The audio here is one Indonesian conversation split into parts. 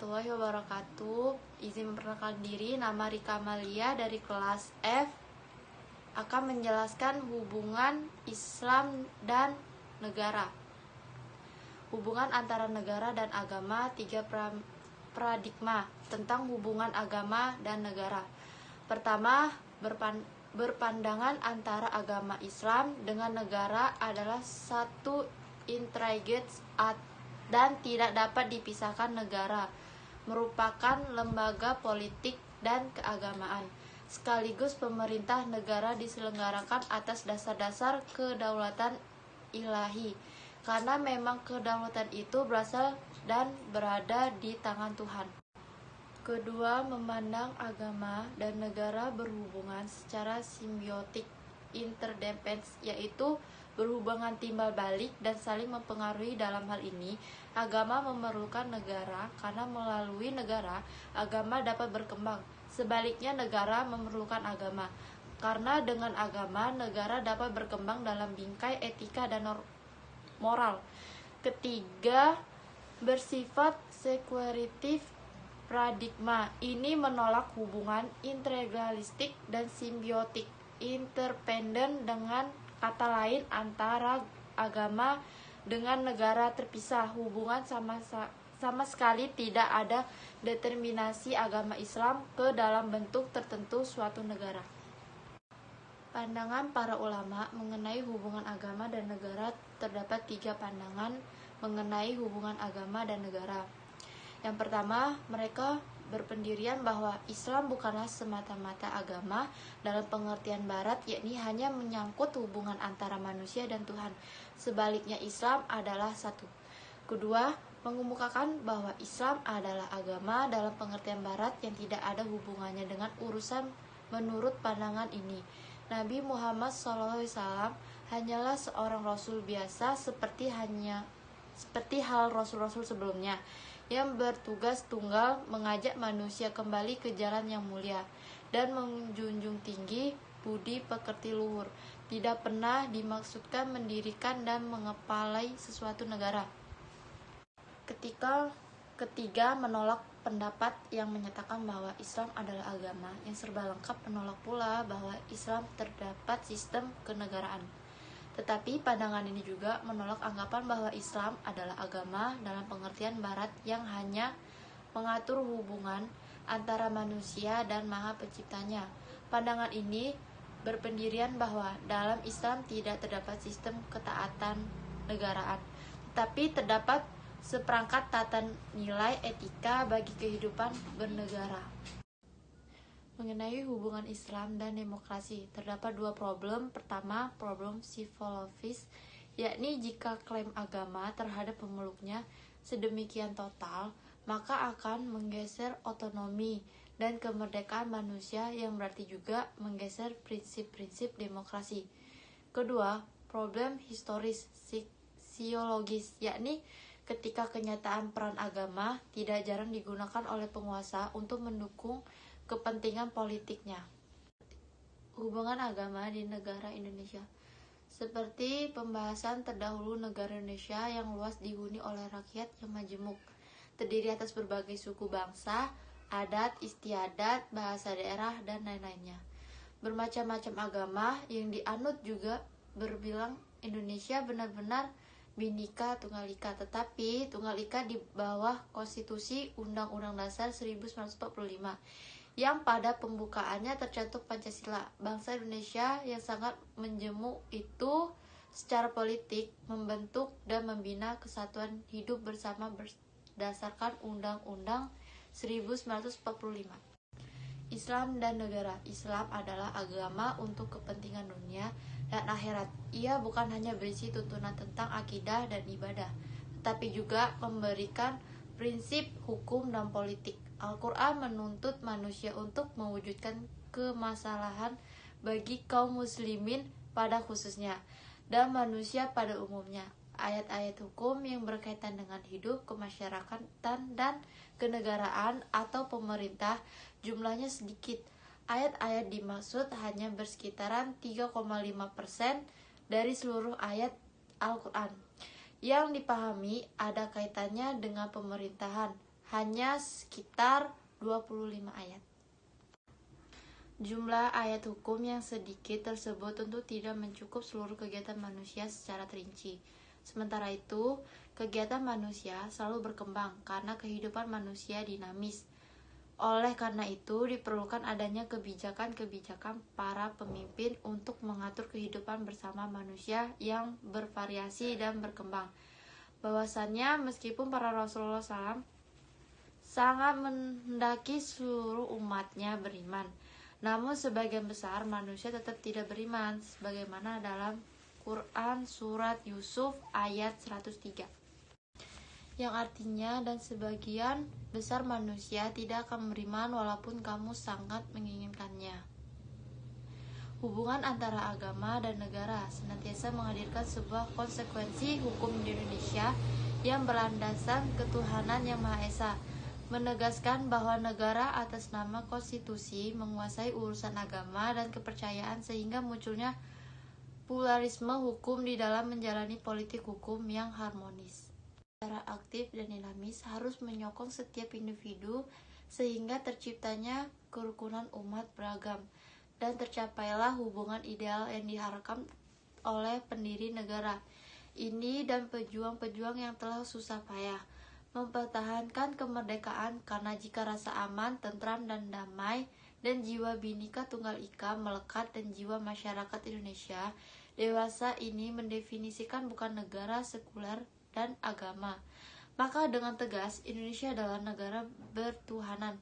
warahmatullahi wabarakatuh. Izin memperkenalkan diri, nama Rika Amalia dari kelas F akan menjelaskan hubungan Islam dan negara. Hubungan antara negara dan agama, 3 paradigma tentang hubungan agama dan negara. Pertama, berpandangan antara agama Islam dengan negara adalah satu integrated dan tidak dapat dipisahkan. Negara merupakan lembaga politik dan keagamaan, sekaligus pemerintah negara diselenggarakan atas dasar-dasar kedaulatan ilahi, karena memang kedaulatan itu berasal dan berada di tangan Tuhan. Kedua, memandang agama dan negara berhubungan secara simbiotik, interdependence, yaitu berhubungan timbal balik dan saling mempengaruhi. Dalam hal ini, agama memerlukan negara karena melalui negara, agama dapat berkembang. Sebaliknya, negara memerlukan agama karena dengan agama, negara dapat berkembang dalam bingkai etika dan moral. Ketiga, bersifat sekularistik. Paradigma ini menolak hubungan integralistik dan simbiotik, interdependen, dengan kata lain antara agama dengan negara terpisah. Hubungan sama sekali tidak ada determinasi agama Islam ke dalam bentuk tertentu suatu negara. Pandangan para ulama mengenai hubungan agama dan negara. Terdapat 3 pandangan mengenai hubungan agama dan negara. Yang pertama, mereka berpendirian bahwa Islam bukanlah semata-mata agama dalam pengertian barat, yakni hanya menyangkut hubungan antara manusia dan Tuhan. Sebaliknya, Islam adalah satu. Kedua, mengemukakan bahwa Islam adalah agama dalam pengertian barat yang tidak ada hubungannya dengan urusan. Menurut pandangan ini, Nabi Muhammad SAW hanyalah seorang rasul biasa seperti hal rasul-rasul sebelumnya, yang bertugas tunggal mengajak manusia kembali ke jalan yang mulia dan menjunjung tinggi budi pekerti luhur. Tidak pernah dimaksudkan mendirikan dan mengepalai sesuatu negara. Ketiga, menolak pendapat yang menyatakan bahwa Islam adalah agama, yang serba lengkap menolak pula bahwa Islam terdapat sistem kenegaraan. Tetapi pandangan ini juga menolak anggapan bahwa Islam adalah agama dalam pengertian barat yang hanya mengatur hubungan antara manusia dan Maha Penciptanya. Pandangan ini berpendirian bahwa dalam Islam tidak terdapat sistem ketaatan negaraan, tetapi terdapat seperangkat tata nilai etika bagi kehidupan bernegara. Mengenai hubungan Islam dan demokrasi, terdapat 2 problem. Pertama, problem psikologis, yakni jika klaim agama terhadap pemeluknya sedemikian total, maka akan menggeser otonomi dan kemerdekaan manusia, yang berarti juga menggeser prinsip-prinsip demokrasi. Kedua, problem historis sosiologis, yakni ketika kenyataan peran agama tidak jarang digunakan oleh penguasa untuk mendukung kepentingan politiknya. Hubungan agama di negara Indonesia. Seperti pembahasan terdahulu, negara Indonesia yang luas dihuni oleh rakyat yang majemuk, terdiri atas berbagai suku bangsa, adat istiadat, bahasa daerah, dan lain-lainnya. Bermacam-macam agama yang dianut juga berbilang Indonesia benar-benar Bhinneka Tunggal Ika, tetapi Tunggal Ika di bawah Konstitusi Undang-Undang Dasar 1945 yang pada pembukaannya tercantum Pancasila. Bangsa Indonesia yang sangat menjemuk itu secara politik membentuk dan membina kesatuan hidup bersama berdasarkan Undang-Undang 1945. Islam dan negara. Islam adalah agama untuk kepentingan dunia dan akhirat. Ia bukan hanya berisi tuntunan tentang akidah dan ibadah, tetapi juga memberikan prinsip hukum dan politik. Al-Quran menuntut manusia untuk mewujudkan kemaslahan bagi kaum muslimin pada khususnya dan manusia pada umumnya. Ayat-ayat hukum yang berkaitan dengan hidup, kemasyarakatan, dan kenegaraan atau pemerintah jumlahnya sedikit. Ayat-ayat dimaksud hanya bersekitaran 3,5% dari seluruh ayat Al-Quran yang dipahami ada kaitannya dengan pemerintahan. hanya sekitar 25 ayat. Jumlah ayat hukum yang sedikit tersebut tentu tidak mencukup seluruh kegiatan manusia secara terinci. Sementara itu, kegiatan manusia selalu berkembang karena kehidupan manusia dinamis. Oleh karena itu, diperlukan adanya kebijakan-kebijakan para pemimpin untuk mengatur kehidupan bersama manusia yang bervariasi dan berkembang. Bahwasannya, meskipun para Rasulullah SAW sangat menghendaki seluruh umatnya beriman, namun sebagian besar manusia tetap tidak beriman, sebagaimana dalam Quran Surat Yusuf ayat 103. Yang artinya, dan sebagian besar manusia tidak akan beriman walaupun kamu sangat menginginkannya. Hubungan antara agama dan negara senantiasa menghadirkan sebuah konsekuensi hukum di Indonesia yang berlandaskan ketuhanan Yang Maha Esa, menegaskan bahwa negara atas nama konstitusi menguasai urusan agama dan kepercayaan sehingga munculnya pluralisme hukum di dalam menjalani politik hukum yang harmonis. Secara aktif dan dinamis harus menyokong setiap individu sehingga terciptanya kerukunan umat beragam dan tercapailah hubungan ideal yang diharapkan oleh pendiri negara ini dan pejuang-pejuang yang telah susah payah mempertahankan kemerdekaan, karena jika rasa aman, tentram, dan damai dan jiwa Bhinneka Tunggal Ika melekat dan jiwa masyarakat Indonesia dewasa ini mendefinisikan bukan negara sekuler dan agama, maka dengan tegas Indonesia adalah negara bertuhanan.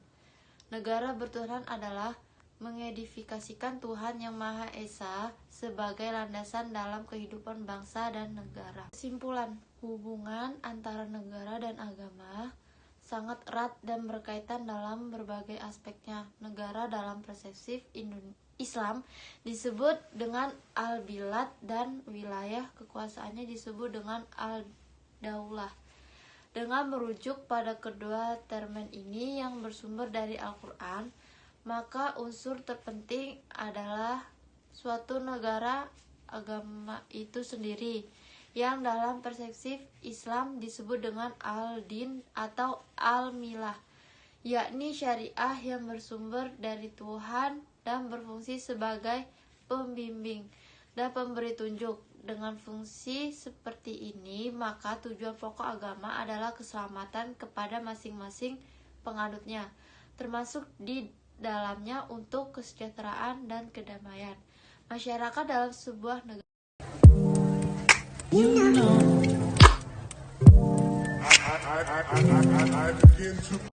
Negara bertuhanan adalah mengedifikasikan Tuhan Yang Maha Esa sebagai landasan dalam kehidupan bangsa dan negara. Kesimpulan, hubungan antara negara dan agama sangat erat dan berkaitan dalam berbagai aspeknya. Negara dalam persepsi Islam disebut dengan al-bilad dan wilayah kekuasaannya disebut dengan al-daulah. Dengan merujuk pada kedua termen ini yang bersumber dari Al-Quran, maka unsur terpenting adalah suatu negara agama itu sendiri, yang dalam persepsi Islam disebut dengan al-din atau al-milah, yakni syariah yang bersumber dari Tuhan dan berfungsi sebagai pembimbing dan pemberi tunjuk. Dengan fungsi seperti ini, maka tujuan pokok agama adalah keselamatan kepada masing-masing penganutnya, termasuk di dalamnya untuk kesejahteraan dan kedamaian masyarakat dalam sebuah negara.